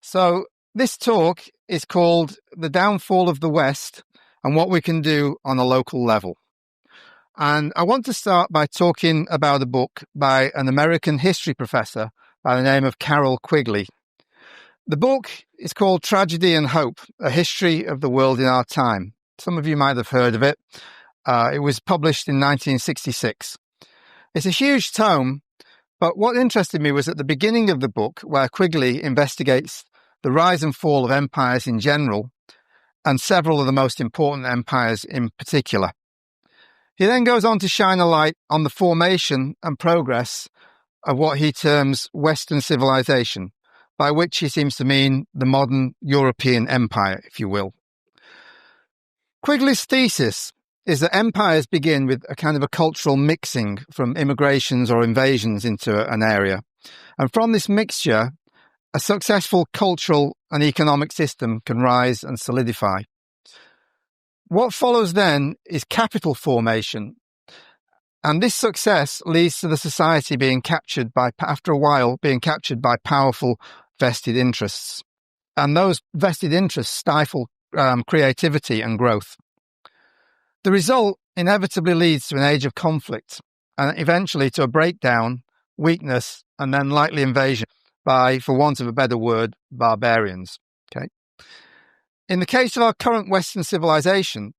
So this talk is called The Downfall of the West and What We Can Do on a Local Level. And I want to start by talking about a book by an American history professor by the name of Carroll Quigley. The book is called Tragedy and Hope, A History of the World in Our Time. Some of you might have heard of it. It was published in 1966. It's a huge tome, but what interested me was at the beginning of the book, where Quigley investigates the rise and fall of empires in general, and several of the most important empires in particular. He then goes on to shine a light on the formation and progress of what he terms Western civilization, by which he seems to mean the modern European empire, if you will. Quigley's thesis is that empires begin with a kind of a cultural mixing from immigrations or invasions into an area. And from this mixture, a successful cultural and economic system can rise and solidify. What follows then is capital formation. And this success leads to the society being captured by, after a while, being captured by powerful vested interests. And those vested interests stifle creativity and growth. The result inevitably leads to an age of conflict and eventually to a breakdown, weakness, and then likely invasion by, for want of a better word, barbarians. Okay. In the case of our current Western civilization,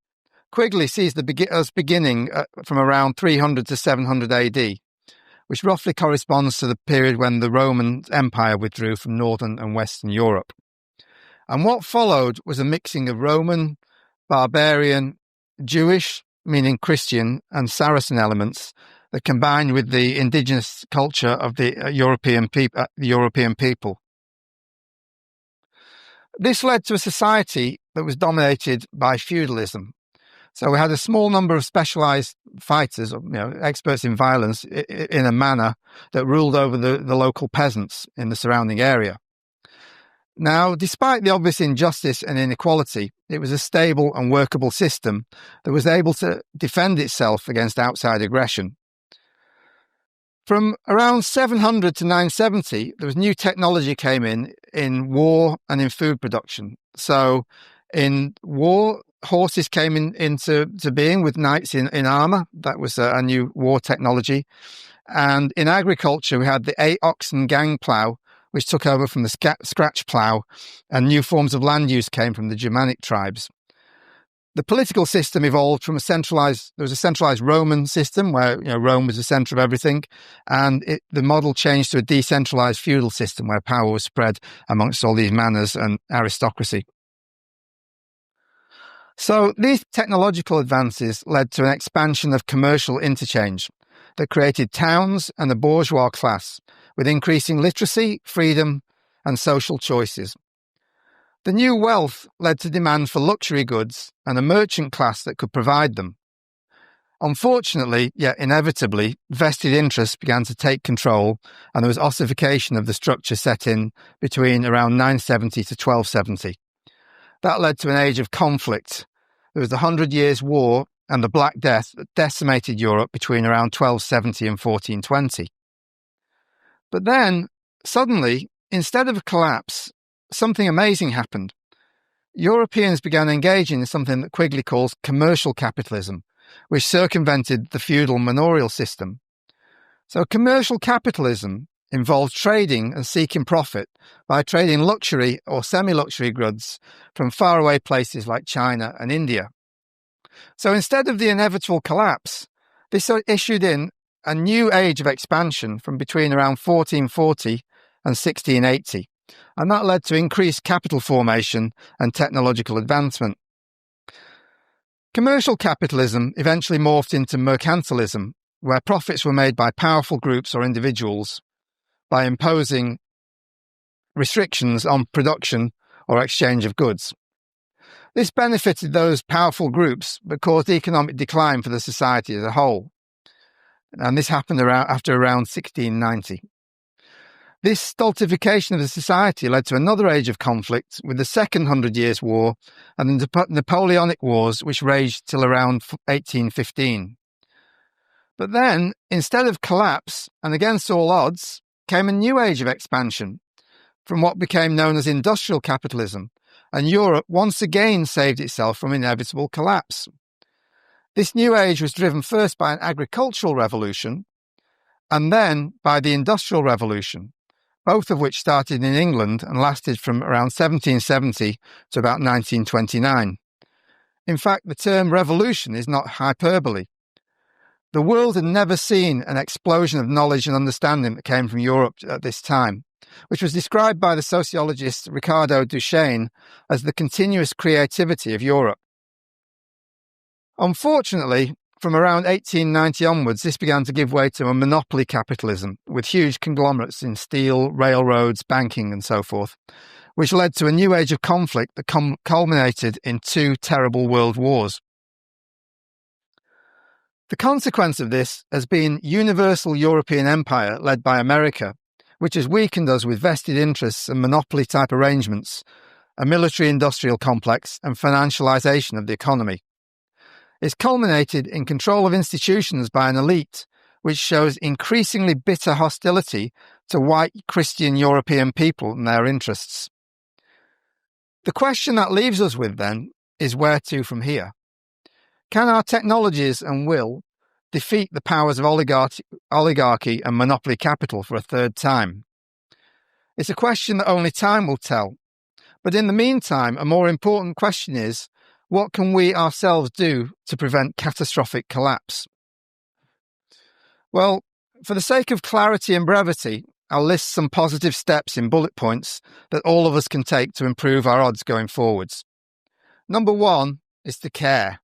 Quigley sees us beginning from around 300 to 700 AD, which roughly corresponds to the period when the Roman Empire withdrew from Northern and Western Europe. And what followed was a mixing of Roman, barbarian, Jewish, meaning Christian, and Saracen elements that combined with the indigenous culture of the European people. This led to a society that was dominated by feudalism. So we had a small number of specialized fighters, experts in violence, in a manner that ruled over the local peasants in the surrounding area. Now, despite the obvious injustice and inequality, it was a stable and workable system that was able to defend itself against outside aggression. From around 700 to 970, there was new technology came in war and in food production. So in war, horses came into being with knights in armor. That was a new war technology. And in agriculture, we had the 8-oxen gang plough, which took over from the scratch plough, and new forms of land use came from the Germanic tribes. The political system evolved from there was a centralized Roman system where Rome was the center of everything, and the model changed to a decentralized feudal system where power was spread amongst all these manors and aristocracy. So these technological advances led to an expansion of commercial interchange that created towns and a bourgeois class with increasing literacy, freedom, and social choices. The new wealth led to demand for luxury goods and a merchant class that could provide them. Unfortunately, yet inevitably, vested interests began to take control, and there was ossification of the structure set in between around 970 to 1270. That led to an age of conflict. There was the 100 Years' War and the Black Death that decimated Europe between around 1270 and 1420. But then, suddenly, instead of a collapse, something amazing happened. Europeans began engaging in something that Quigley calls commercial capitalism, which circumvented the feudal manorial system. So commercial capitalism involved trading and seeking profit by trading luxury or semi-luxury goods from faraway places like China and India. So instead of the inevitable collapse, this issued in a new age of expansion from between around 1440 and 1680. And that led to increased capital formation and technological advancement. Commercial capitalism eventually morphed into mercantilism, where profits were made by powerful groups or individuals by imposing restrictions on production or exchange of goods. This benefited those powerful groups but caused economic decline for the society as a whole. And this happened after around 1690. This stultification of the society led to another age of conflict with the Second 100 Years' War and the Napoleonic Wars, which raged till around 1815. But then, instead of collapse, and against all odds, came a new age of expansion. from what became known as industrial capitalism, and Europe once again saved itself from inevitable collapse. This new age was driven first by an agricultural revolution and then by the Industrial Revolution, both of which started in England and lasted from around 1770 to about 1929. In fact, the term revolution is not hyperbole. The world had never seen an explosion of knowledge and understanding that came from Europe at this time, which was described by the sociologist Ricardo Duchesne as the continuous creativity of Europe. Unfortunately, from around 1890 onwards, this began to give way to a monopoly capitalism with huge conglomerates in steel, railroads, banking and so forth, which led to a new age of conflict that culminated in two terrible world wars. The consequence of this has been universal European empire led by America, which has weakened us with vested interests and monopoly-type arrangements, a military-industrial complex and financialisation of the economy. It's culminated in control of institutions by an elite, which shows increasingly bitter hostility to white Christian European people and their interests. The question that leaves us with, then, is where to from here? Can our technologies and will defeat the powers of oligarchy and monopoly capital for a third time? It's a question that only time will tell. But in the meantime, a more important question is, what can we ourselves do to prevent catastrophic collapse? Well, for the sake of clarity and brevity, I'll list some positive steps in bullet points that all of us can take to improve our odds going forwards. Number one is to care.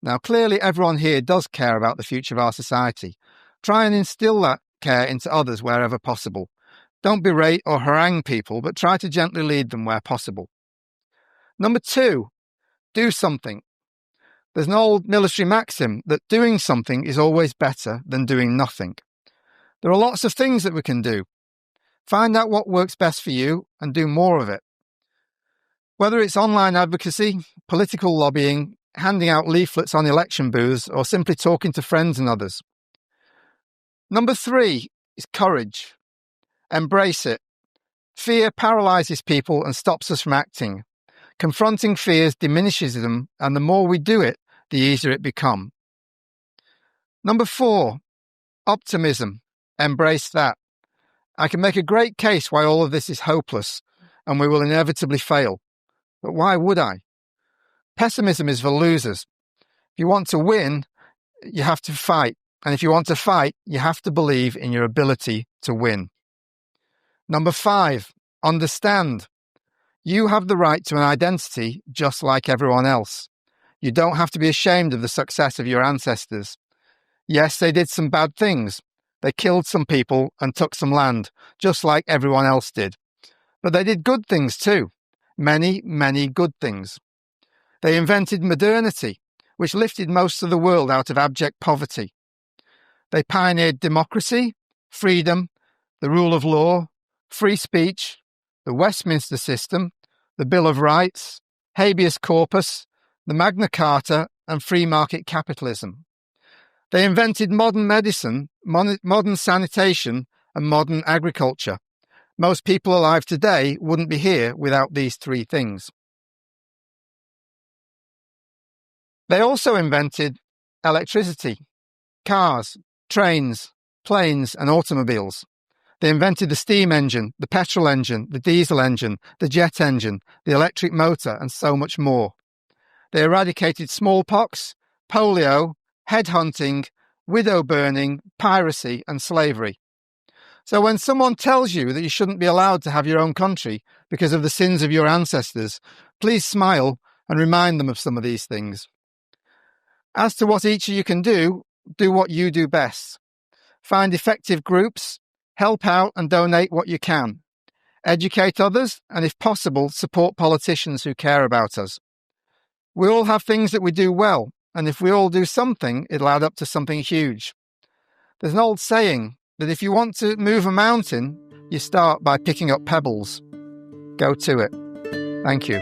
Now, clearly everyone here does care about the future of our society. Try and instill that care into others wherever possible. Don't berate or harangue people, but try to gently lead them where possible. Number two, do something. There's an old military maxim that doing something is always better than doing nothing. There are lots of things that we can do. Find out what works best for you and do more of it. Whether it's online advocacy, political lobbying, handing out leaflets on election booths, or simply talking to friends and others. Number three is courage. Embrace it. Fear paralyzes people and stops us from acting. Confronting fears diminishes them, and the more we do it, the easier it becomes. Number four, optimism. Embrace that. I can make a great case why all of this is hopeless, and we will inevitably fail. But why would I? Pessimism is for losers. If you want to win, you have to fight. And if you want to fight, you have to believe in your ability to win. Number five, understand. You have the right to an identity just like everyone else. You don't have to be ashamed of the success of your ancestors. Yes, they did some bad things. They killed some people and took some land, just like everyone else did. But they did good things too. Many, many good things. They invented modernity, which lifted most of the world out of abject poverty. They pioneered democracy, freedom, the rule of law, free speech, the Westminster system, the Bill of Rights, habeas corpus, the Magna Carta, and free market capitalism. They invented modern medicine, modern sanitation, and modern agriculture. Most people alive today wouldn't be here without these three things. They also invented electricity, cars, trains, planes, and automobiles. They invented the steam engine, the petrol engine, the diesel engine, the jet engine, the electric motor, and so much more. They eradicated smallpox, polio, headhunting, widow burning, piracy, and slavery. So when someone tells you that you shouldn't be allowed to have your own country because of the sins of your ancestors, please smile and remind them of some of these things. As to what each of you can do what you do best. Find effective groups, help out and donate what you can. Educate others, and if possible, support politicians who care about us. We all have things that we do well, and if we all do something, it'll add up to something huge. There's an old saying that if you want to move a mountain, you start by picking up pebbles. Go to it. Thank you.